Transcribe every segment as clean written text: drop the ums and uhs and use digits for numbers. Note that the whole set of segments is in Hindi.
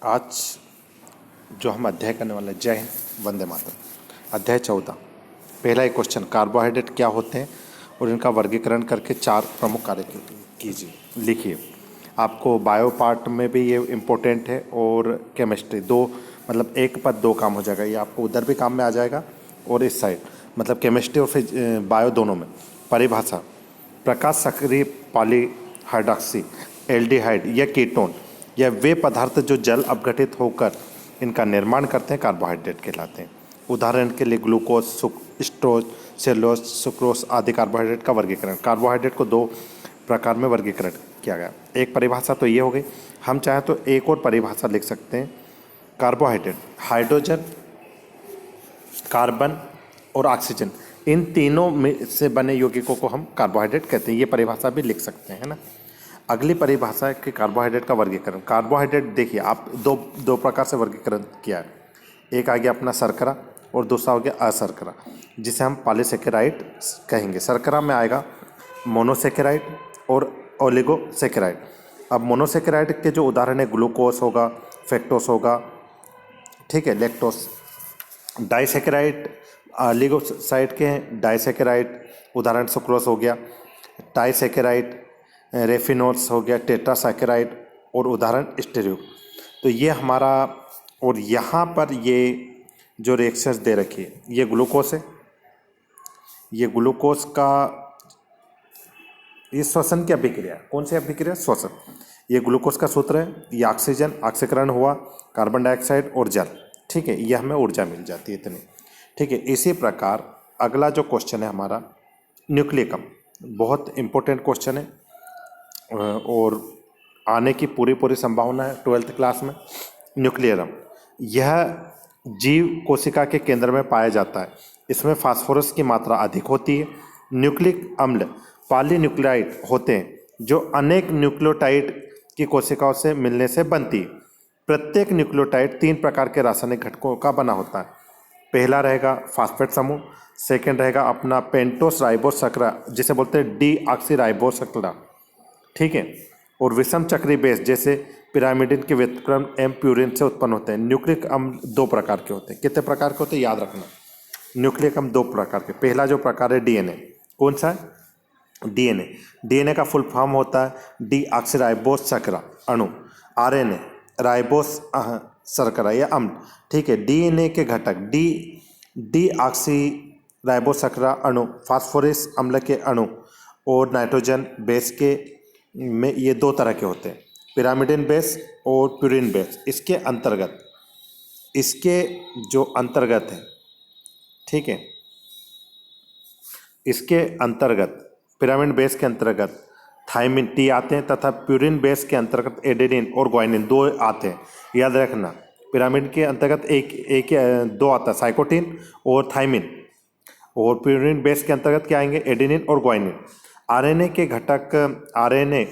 आज जो हम अध्याय करने वाले हैं, जय हिंद वंदे मातरम। अध्याय 14। पहला एक क्वेश्चन, कार्बोहाइड्रेट क्या होते हैं और इनका वर्गीकरण करके 4 प्रमुख कार्य कीजिए, लिखिए। आपको बायो पार्ट में भी ये इम्पोर्टेंट है और केमिस्ट्री, दो मतलब एक पर 2 काम हो जाएगा। ये आपको उधर भी काम में आ जाएगा और इस साइड मतलब केमिस्ट्री और फिर बायो दोनों में। परिभाषा, प्रकाश सक्रिय पॉलीहाइड्रॉक्सी एल्डिहाइड या कीटोन या वे पदार्थ जो जल अपघटित होकर इनका निर्माण करते हैं कार्बोहाइड्रेट कहलाते हैं। उदाहरण के लिए ग्लूकोज, स्ट्रोज, सेलोज, सुक्रोज आदि कार्बोहाइड्रेट का वर्गीकरण। कार्बोहाइड्रेट को 2 प्रकार में वर्गीकरण किया गया। एक परिभाषा तो ये हो गई, हम चाहें तो एक और परिभाषा लिख सकते हैं। कार्बोहाइड्रेट हाइड्रोजन, कार्बन और ऑक्सीजन, इन तीनों में से बने यौगिकों को हम कार्बोहाइड्रेट कहते हैं। ये परिभाषा भी लिख सकते हैं ना। अगली परिभाषा है कि कार्बोहाइड्रेट का वर्गीकरण। कार्बोहाइड्रेट देखिए, आप दो प्रकार से वर्गीकरण किया है। एक आ गया अपना शर्करा और दूसरा हो गया अशर्करा, जिसे हम पॉलीसेकेराइड कहेंगे। शर्करा में आएगा मोनोसेकेराइड और ओलिगोसेकेराइड। अब मोनोसेकेराइड के जो उदाहरण है, ग्लूकोज होगा, फ्रक्टोज होगा, ठीक है, लैक्टोज। डाइसेकेराइड ऑलिगोसाइड के हैं, डाइसेकेराइड उदाहरण सुक्रोज हो गया। टाइसेकेराइड रेफिनोल्स हो गया, टेट्रासाइकेराइड और उदाहरण स्टेरियो। तो ये हमारा, और यहाँ पर ये जो रिएक्शंस दे रखी है, ये ग्लूकोज है। ये ग्लूकोज का ये श्वसन की अभिक्रिया, कौन सी अभिक्रिया? श्वसन। ये ग्लूकोज का सूत्र है। ये ऑक्सीजन, ऑक्सीकरण हुआ, कार्बन डाइऑक्साइड और जल, ठीक है, ये हमें ऊर्जा मिल जाती है इतनी, ठीक है। इसी प्रकार अगला जो क्वेश्चन है हमारा, न्यूक्लियकम। बहुत इंपॉर्टेंट क्वेश्चन है और आने की पूरी संभावना है 12th क्लास में। न्यूक्लियरम, यह जीव कोशिका के केंद्र में पाया जाता है। इसमें फास्फोरस की मात्रा अधिक होती है। न्यूक्लिक अम्ल पॉलीन्यूक्लियाइड होते हैं जो अनेक न्यूक्लियोटाइड की कोशिकाओं से मिलने से बनती है। प्रत्येक न्यूक्लियोटाइड 3 प्रकार के रासायनिक घटकों का बना होता है। पहला रहेगा फास्फेट समूह, सेकेंड रहेगा अपना पेंटोस राइबोस शर्करा, जिसे बोलते हैं डीऑक्सी राइबोस शर्करा, ठीक है, और विषम चक्रीय बेस जैसे पिरामिडिन के व्युत्क्रम एम प्यूरिन से उत्पन्न होते हैं। न्यूक्लिक अम्ल 2 प्रकार के होते हैं। कितने प्रकार के होते हैं याद रखना। न्यूक्लिक अम्ल 2 प्रकार के। पहला जो प्रकार है डीएनए, कौन सा है? डीएनए। डीएनए का फुल फॉर्म होता है डीऑक्सी राइबोस शर्करा अणु। आरएनए राइबोस शर्करा या अम्ल, ठीक है। डीएनए के घटक डीऑक्सी राइबोस शर्करा अणु, फास्फोरस अम्ल के अणु और नाइट्रोजन बेस के में ये 2 तरह के होते हैं, पिरामिडिन बेस और प्यूरिन बेस। इसके जो अंतर्गत है, ठीक है, इसके अंतर्गत पिरामिड बेस के अंतर्गत थायमिन टी आते हैं तथा प्यूरिन बेस के अंतर्गत एडेनिन और ग्वानिन 2 आते हैं। याद रखना, पिरामिड के अंतर्गत एक 2 आता है, साइकोटिन और थायमिन, और प्यूरिन बेस के अंतर्गत क्या आएंगे? एडेनिन और ग्वानिन। आरएनए के घटक आरएनए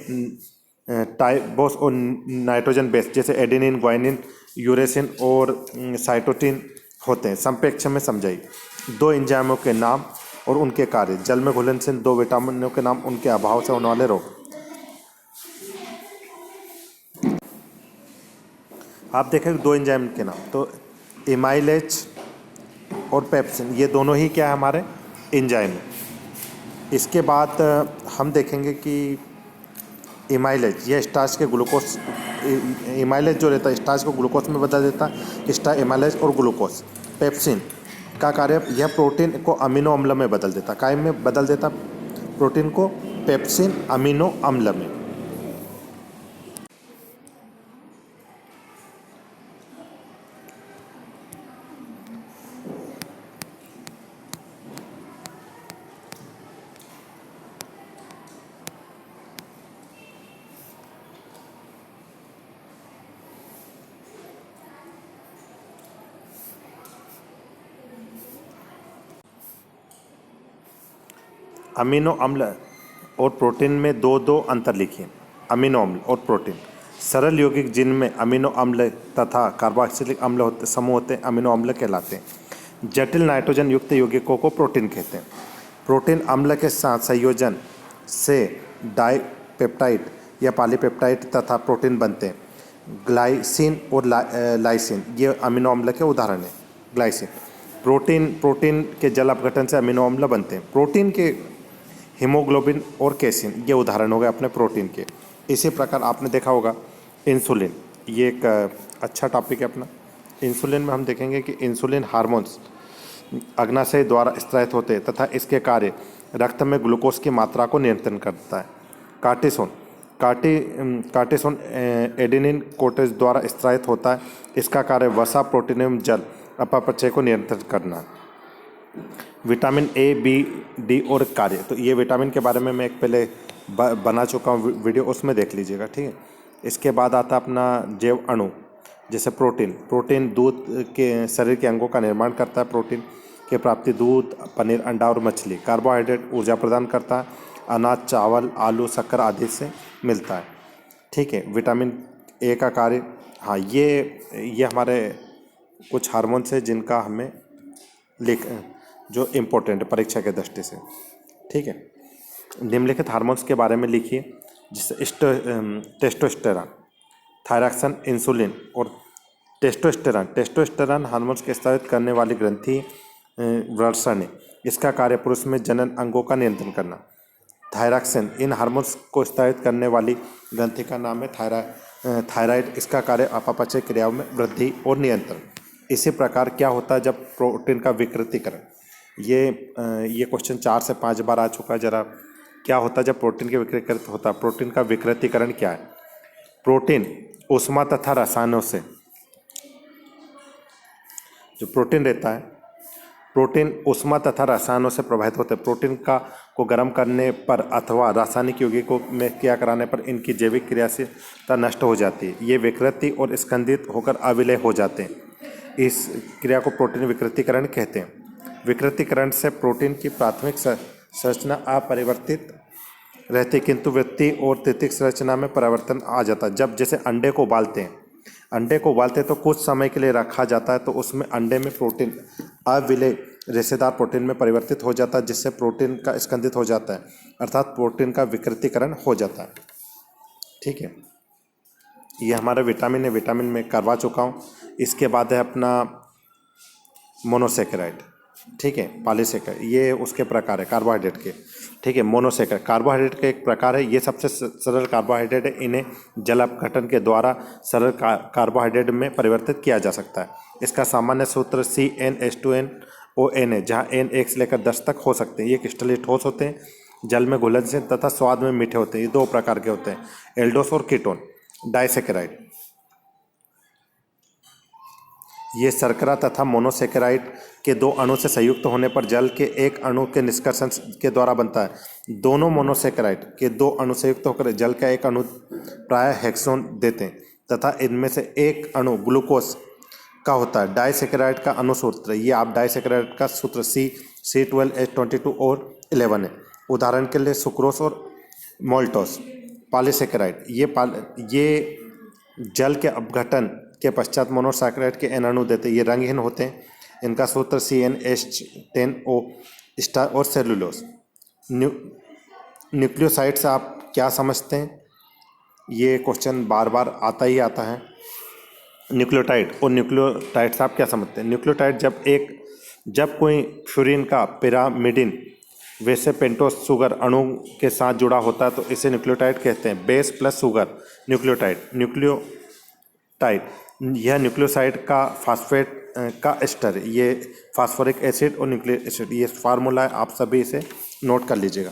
टाइबोस और नाइट्रोजन बेस जैसे एडेनिन, ग्वानिन, यूरेसिन और साइटोसिन होते हैं। संप्रेक्षण में समझाइए 2 एंजाइमों के नाम और उनके कार्य। जल में घुलनशील 2 विटामिनों के नाम, उनके अभाव से होने वाले रोग। आप देखें 2 एंजाइम के नाम, तो एमाइलेज और पेप्सिन, ये दोनों ही क्या है हमारे? एंजाइम। इसके बाद हम देखेंगे कि एमाइलेज, यह स्टार्च के ग्लूकोज, एमाइलेज जो रहता है स्टार्च को ग्लूकोज में बदल देता है, स्टार्च एमाइलेज और ग्लूकोज। पेप्सिन का कार्य, यह प्रोटीन को अमीनो अम्ल में बदल देता। काय में बदल देता? प्रोटीन को पेप्सिन अमीनो अम्ल में। अमीनो अम्ल और प्रोटीन में 2 अंतर लिखिए। अमीनो अम्ल और प्रोटीन, सरल यौगिक जिनमें अमीनो अम्ल तथा कार्बोक्सिलिक अम्ल समूह होते हैं अमीनो अम्ल कहलाते हैं। जटिल नाइट्रोजन युक्त यौगिकों को प्रोटीन कहते हैं। प्रोटीन अम्ल के साथ संयोजन से डाइपेप्टाइड या पॉलीपेप्टाइड तथा प्रोटीन बनते हैं। ग्लाइसिन और लाइसिन ये अमीनो अम्ल के उदाहरण हैं। ग्लाइसिन प्रोटीन के जल अपघटन से अमीनो अम्ल बनते हैं। प्रोटीन के हीमोग्लोबिन और कैसिन ये उदाहरण हो गए अपने प्रोटीन के। इसी प्रकार आपने देखा होगा इंसुलिन, ये एक अच्छा टॉपिक है अपना। इंसुलिन में हम देखेंगे कि इंसुलिन हार्मोन्स अग्नाशय द्वारा स्रावित होते हैं तथा इसके कार्य रक्त में ग्लूकोज की मात्रा को नियंत्रण करता है। कार्टिसोन एडेनिन कोटेज द्वारा स्रावित होता है। इसका कार्य वसा, प्रोटीन एवं जल अपचय को नियंत्रित करना है। विटामिन ए, बी, डी और कार्य, तो ये विटामिन के बारे में मैं एक पहले बना चुका हूँ वीडियो, उसमें देख लीजिएगा, ठीक है। इसके बाद आता है अपना जैव अणु, जैसे प्रोटीन दूध के शरीर के अंगों का निर्माण करता है। प्रोटीन के प्राप्ति दूध, पनीर, अंडा और मछली। कार्बोहाइड्रेट ऊर्जा प्रदान करता है, अनाज, चावल, आलू, शक्कर आदि से मिलता है, ठीक है। विटामिन ए का कार्य, हाँ ये हमारे कुछ हार्मोन्स है जिनका हमें जो इम्पोर्टेंट परीक्षा के दृष्टि से, ठीक है। निम्नलिखित हार्मोन्स के बारे में लिखिए, जिससे टेस्टोस्टेरॉन, थायरॉक्सिन, इंसुलिन और टेस्टोस्टेरॉन हार्मोन्स के स्रावित करने वाली ग्रंथि वर्षण है। इसका कार्य पुरुष में जनन अंगों का नियंत्रण करना। थायरॉक्सिन, इन हार्मोन्स को स्रावित करने वाली ग्रंथि का नाम है थायराइड। इसका कार्य अपचय क्रियाओं में वृद्धि और नियंत्रण। इसी प्रकार क्या होता है जब प्रोटीन का विकृतीकरण, ये क्वेश्चन 4 से 5 बार आ चुका है। जरा क्या होता है जब प्रोटीन के विकृतीकरण होता है? प्रोटीन का विकृतीकरण क्या है? प्रोटीन ऊष्मा तथा रसायनों से, जो प्रोटीन रहता है, प्रोटीन ऊष्मा तथा रसायनों से प्रभावित होते हैं। प्रोटीन को गर्म करने पर अथवा रासायनिक यौगिकों में क्रिया कराने पर इनकी जैविक क्रियाशीलता नष्ट हो जाती है। ये विकृति और स्कंदित होकर अविलय हो जाते हैं। इस क्रिया को प्रोटीन विकृतीकरण कहते हैं। विकृतीकरण से प्रोटीन की प्राथमिक संरचना अपरिवर्तित रहती, किंतु वृत्ति और तृतीयक संरचना में परिवर्तन आ जाता है। जब जैसे अंडे को उबालते हैं तो कुछ समय के लिए रखा जाता है, तो उसमें अंडे में प्रोटीन अविलय रेशेदार प्रोटीन में परिवर्तित हो जाता है, जिससे प्रोटीन का स्कंदित हो जाता है, अर्थात प्रोटीन का विकृतीकरण हो जाता है, ठीक है। ये हमारा विटामिन है, विटामिन में करवा चुका हूँ। इसके बाद है अपना मोनोसेकेराइड, ठीक है, पॉलीसेकेराइड, ये उसके प्रकार है कार्बोहाइड्रेट के, ठीक है। मोनोसेकेराइड कार्बोहाइड्रेट का एक प्रकार है। ये सबसे सरल कार्बोहाइड्रेट है। इन्हें जल अपघटन के द्वारा सरल कार्बोहाइड्रेट में परिवर्तित किया जा सकता है। इसका सामान्य सूत्र CnH2nOn है, जहाँ N 1 से लेकर 10 तक हो सकते हैं। ये क्रिस्टलीय ठोस होते हैं, जल में घुलनशील तथा स्वाद में मीठे होते हैं। ये 2 प्रकार के होते हैं, एल्डोस और कीटोन। डाइसेकेराइड, ये शर्करा तथा मोनोसेकेराइड के 2 अणु से संयुक्त होने पर जल के एक अणु के निष्कर्षण के द्वारा बनता है। दोनों मोनोसेकेराइड के 2 अणु संयुक्त होकर जल का एक अणु प्राय हेक्सोन देते हैं तथा इनमें से एक अणु ग्लूकोज का होता है। डाइसेकेराइड का अणुसूत्र, ये आप डाइसेकेराइड का सूत्र C12H22 और 11 है। उदाहरण के लिए सुक्रोज और मोल्टोस। पॉलीसेकेराइड, ये जल के अपघटन के पश्चात मोनोसैकेराइड के एन अणु देते हैं। ये रंगहीन होते हैं। इनका सूत्र CnH10O स्टार और सेलुलोज। न्यूक्लियोसाइड से आप क्या समझते हैं? ये क्वेश्चन बार बार आता ही आता है। न्यूक्लियोटाइड और न्यूक्लियोटाइड से आप क्या समझते हैं? न्यूक्लियोटाइड जब कोई फ्यूरिन का पिरामिडिन वैसे पेंटोस शुगर अणु के साथ जुड़ा होता है तो इसे न्यूक्लियोटाइड कहते हैं। बेस प्लस शुगर न्यूक्लियोटाइड, यह न्यूक्लियोसाइड का फास्फेट का एस्टर, ये फास्फोरिक एसिड और न्यूक्लिक एसिड, ये फार्मूला है, आप सभी इसे नोट कर लीजिएगा।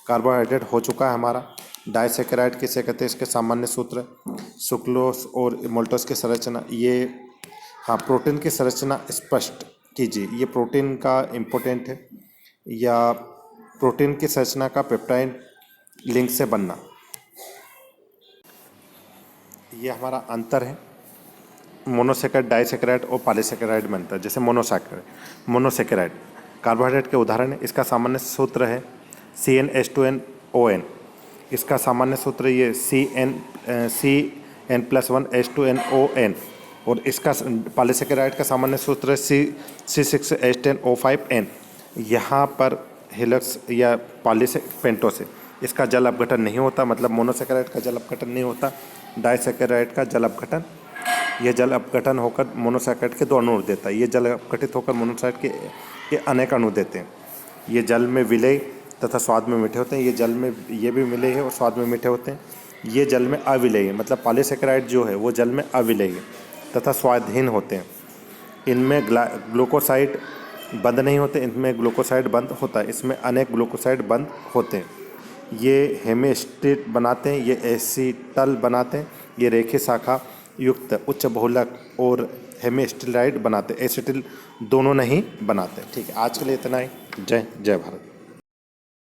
कार्बोहाइड्रेट हो चुका है हमारा। डाइसेकेराइड किसे कहते हैं? इसके सामान्य सूत्र सुक्रोज और मोल्टोस की संरचना, ये हाँ प्रोटीन की संरचना स्पष्ट कीजिए। ये प्रोटीन का इम्पोर्टेंट है, या प्रोटीन की संरचना का पेप्टाइड लिंक से बनना, ये हमारा अंतर है। मोनोसेकेराइड, डाइसेकेराइड और पॉलीसेकेराइड में अंतर। जैसे मोनोसेकेराइड कार्बोहाइड्रेट के उदाहरण है। इसका सामान्य सूत्र है CnH2nOn। इसका सामान्य सूत्र ये CN+1H2nOn और इसका पॉलीसेकेराइड का सामान्य सूत्र है C6H10O5N। यहाँ पर हेलिक्स या पेंटोस है। इसका जल अपघटन नहीं होता, मतलब मोनोसैकेराइड का जल अपघटन नहीं होता। डाइसैकेराइड का जल अपघटन, यह जल अपघटन होकर मोनोसैकेराइड के 2 अणु देता है। ये जल अपघटित होकर मोनोसैकेराइड के अनेक अणु देते हैं। ये जल में विलेय तथा स्वाद में मीठे होते हैं। ये जल में ये भी विलेय है और स्वाद में मीठे होते हैं। ये जल में अविलेय है, मतलब पॉलीसैकेराइड जो है वो जल में अविलेय है तथा स्वादहीन होते हैं। इनमें ग्लूकोसाइड बंद नहीं होते, इनमें ग्लूकोसाइड बंद होता है। इसमें अनेक ग्लूकोसाइड बंद होते हैं। ये हेमिस्टेट बनाते हैं, ये एसीटल बनाते हैं, ये रेखीय शाखा युक्त उच्च बहुलक और हेमिस्टेराइड बनाते हैं। एसिटिल दोनों नहीं बनाते। ठीक है, आज के लिए इतना ही। जय भारत।